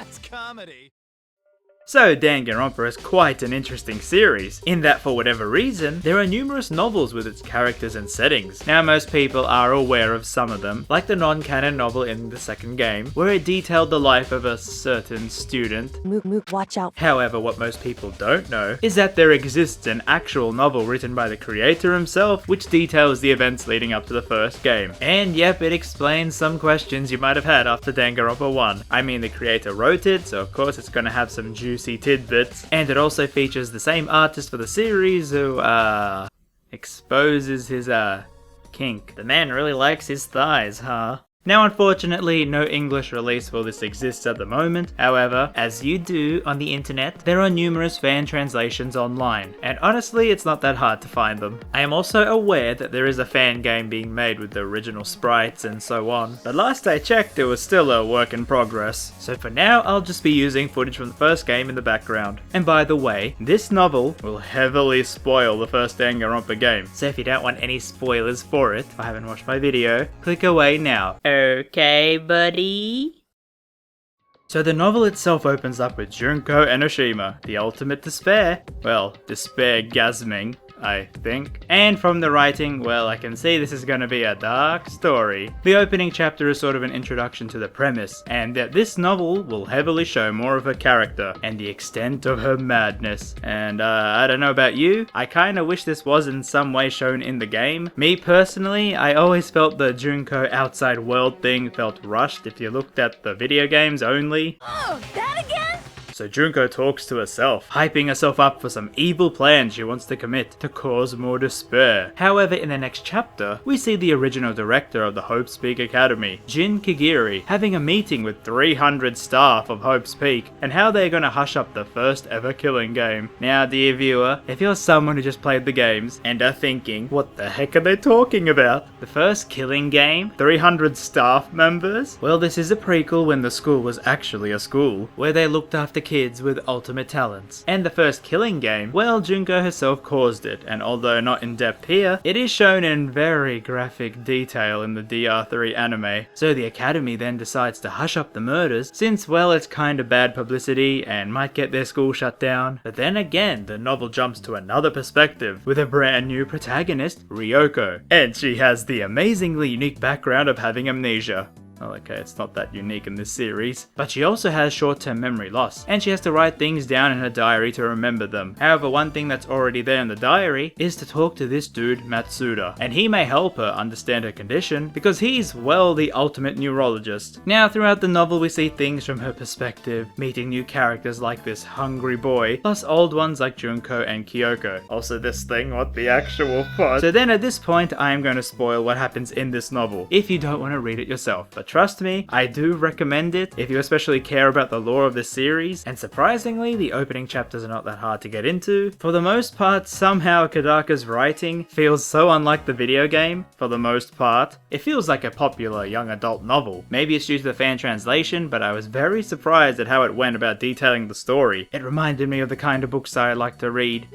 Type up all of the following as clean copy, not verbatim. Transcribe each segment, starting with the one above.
That's comedy. So Danganronpa is quite an interesting series, in that for whatever reason, there are numerous novels with its characters and settings. Now most people are aware of some of them, like the non-canon novel in the second game, where it detailed the life of a certain student. Watch out. However, what most people don't know is that there exists an actual novel written by the creator himself, which details the events leading up to the first game. And yep, it explains some questions you might have had after Danganronpa 1. I mean, the creator wrote it, so of course it's gonna have some juicy tidbits, and it also features the same artist for the series who, exposes his, kink. The man really likes his thighs, huh? Now unfortunately, no English release for this exists at the moment. However, as you do on the internet, there are numerous fan translations online, and honestly it's not that hard to find them. I am also aware that there is a fan game being made with the original sprites and so on, but last I checked it was still a work in progress. So for now, I'll just be using footage from the first game in the background. And by the way, this novel will heavily spoil the first Danganronpa game, so if you don't want any spoilers for it, or haven't watched my video, click away now. Okay, buddy? So the novel itself opens up with Junko and Oshima, the ultimate despair. Well, despair-gasming, I think. And from the writing, well, I can see this is gonna be a dark story. The opening chapter is sort of an introduction to the premise, and that this novel will heavily show more of her character and the extent of her madness. And I don't know about you, I kinda wish this was in some way shown in the game. Me personally, I always felt the Junko outside world thing felt rushed if you looked at the video games only. Oh, that again? So Junko talks to herself, hyping herself up for some evil plan she wants to commit to cause more despair. However, in the next chapter, we see the original director of the Hope's Peak Academy, Jin Kagiri, having a meeting with 300 staff of Hope's Peak and how they're gonna hush up the first ever killing game. Now, dear viewer, if you're someone who just played the games and are thinking, what the heck are they talking about? The first killing game? 300 staff members? Well, this is a prequel when the school was actually a school, where they looked after kids with ultimate talents. And the first killing game, well, Junko herself caused it, and although not in depth here, it is shown in very graphic detail in the DR3 anime. So the academy then decides to hush up the murders, since, well, it's kinda bad publicity and might get their school shut down. But then again, the novel jumps to another perspective, with a brand new protagonist, Ryoko. And she has the amazingly unique background of having amnesia. Well, okay, it's not that unique in this series. But she also has short-term memory loss, and she has to write things down in her diary to remember them. However, one thing that's already there in the diary is to talk to this dude, Matsuda. And he may help her understand her condition, because he's, well, the ultimate neurologist. Now, throughout the novel, we see things from her perspective, meeting new characters like this hungry boy, plus old ones like Junko and Kyoko. Also this thing, what the actual fuck? So then at this point, I am going to spoil what happens in this novel, if you don't want to read it yourself. But trust me, I do recommend it if you especially care about the lore of the series, and surprisingly, the opening chapters are not that hard to get into. For the most part, somehow Kodaka's writing feels so unlike the video game, for the most part. It feels like a popular young adult novel. Maybe it's due to the fan translation, but I was very surprised at how it went about detailing the story. It reminded me of the kind of books I like to read.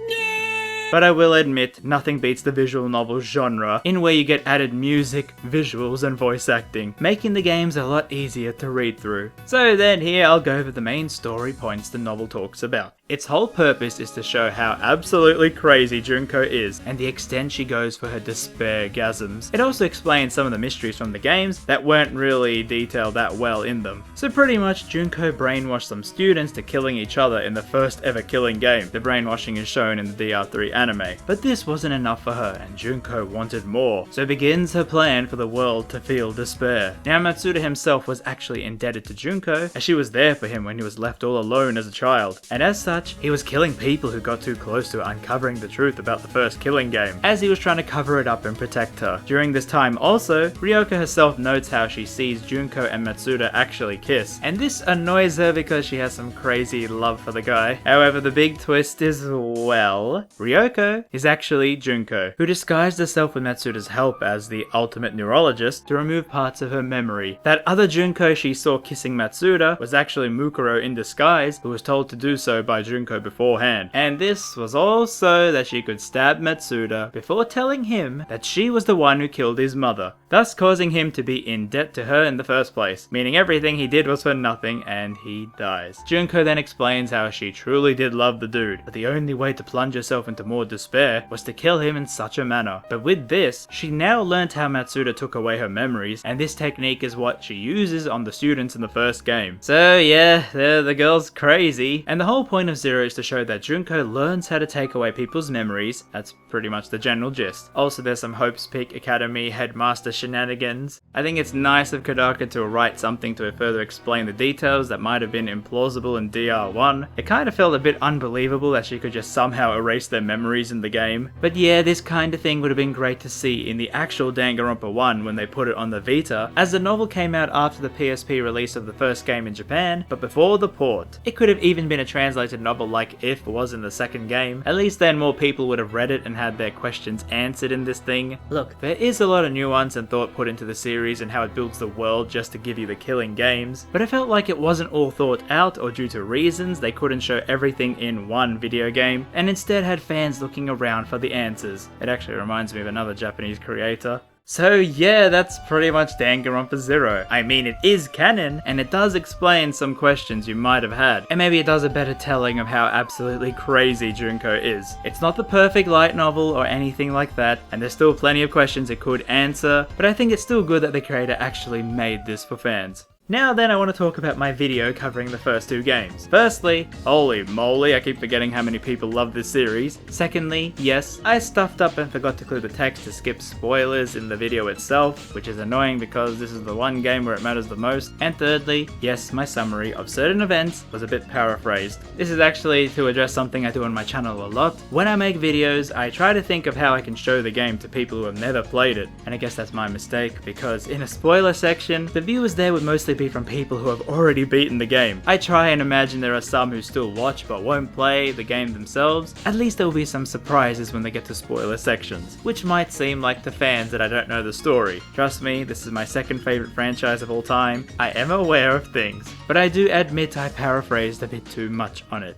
But I will admit, nothing beats the visual novel genre, in where you get added music, visuals, and voice acting, making the games a lot easier to read through. So then here I'll go over the main story points the novel talks about. Its whole purpose is to show how absolutely crazy Junko is, and the extent she goes for her despair-gasms. It also explains some of the mysteries from the games that weren't really detailed that well in them. So pretty much, Junko brainwashed some students to killing each other in the first ever killing game. The brainwashing is shown in the DR3 anime. But this wasn't enough for her, and Junko wanted more, so begins her plan for the world to feel despair. Now Matsuda himself was actually indebted to Junko, as she was there for him when he was left all alone as a child, and as such, he was killing people who got too close to uncovering the truth about the first killing game, as he was trying to cover it up and protect her. During this time also, Ryoko herself notes how she sees Junko and Matsuda actually kiss, and this annoys her because she has some crazy love for the guy. However, the big twist is, well, Ryoko is actually Junko, who disguised herself with Matsuda's help as the ultimate neurologist to remove parts of her memory. That other Junko she saw kissing Matsuda was actually Mukuro in disguise, who was told to do so by Junko beforehand, and this was all so that she could stab Matsuda before telling him that she was the one who killed his mother, thus causing him to be in debt to her in the first place, meaning everything he did was for nothing and he dies. Junko then explains how she truly did love the dude, but the only way to plunge herself into more despair was to kill him in such a manner. But with this, she now learned how Matsuda took away her memories, and this technique is what she uses on the students in the first game. So yeah, the girl's crazy, and the whole point of Zero is to show that Junko learns how to take away people's memories. That's pretty much the general gist. Also, there's some Hope's Peak Academy headmaster shenanigans. I think it's nice of Kodaka to write something to further explain the details that might have been implausible in DR1. It kind of felt a bit unbelievable that she could just somehow erase their memories in the game. But yeah, this kind of thing would have been great to see in the actual Danganronpa 1 when they put it on the Vita, as the novel came out after the PSP release of the first game in Japan, but before the port. It could have even been a translated novel like If was in the second game. At least then more people would have read it and had their questions answered in this thing. Look, there is a lot of nuance and thought put into the series and how it builds the world just to give you the killing games, but I felt like it wasn't all thought out, or due to reasons they couldn't show everything in one video game, and instead had fans looking around for the answers. It actually reminds me of another Japanese creator. So yeah, that's pretty much Danganronpa 0. I mean, it is canon, and it does explain some questions you might have had, and maybe it does a better telling of how absolutely crazy Junko is. It's not the perfect light novel or anything like that, and there's still plenty of questions it could answer, but I think it's still good that the creator actually made this for fans. Now then, I want to talk about my video covering the first two games. Firstly, holy moly, I keep forgetting how many people love this series. Secondly, yes, I stuffed up and forgot to clear the text to skip spoilers in the video itself, which is annoying because this is the one game where it matters the most. And thirdly, yes, my summary of certain events was a bit paraphrased. This is actually to address something I do on my channel a lot. When I make videos, I try to think of how I can show the game to people who have never played it, and I guess that's my mistake, because in a spoiler section, the viewers there would mostly be from people who have already beaten the game. I try and imagine there are some who still watch but won't play the game themselves. At least there will be some surprises when they get to spoiler sections, which might seem like to fans that I don't know the story. Trust me, this is my second favorite franchise of all time. I am aware of things, but I do admit I paraphrased a bit too much on it.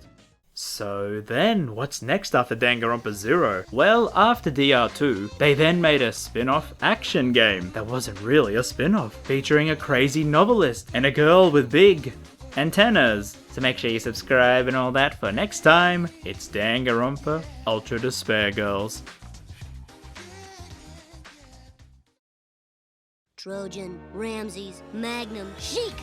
So then, what's next after Danganronpa 0? Well, after DR2, they then made a spin-off action game that wasn't really a spin-off, featuring a crazy novelist and a girl with big antennas. So make sure you subscribe and all that for next time. It's Danganronpa Ultra Despair Girls. Trojan, Ramses, Magnum, Sheik!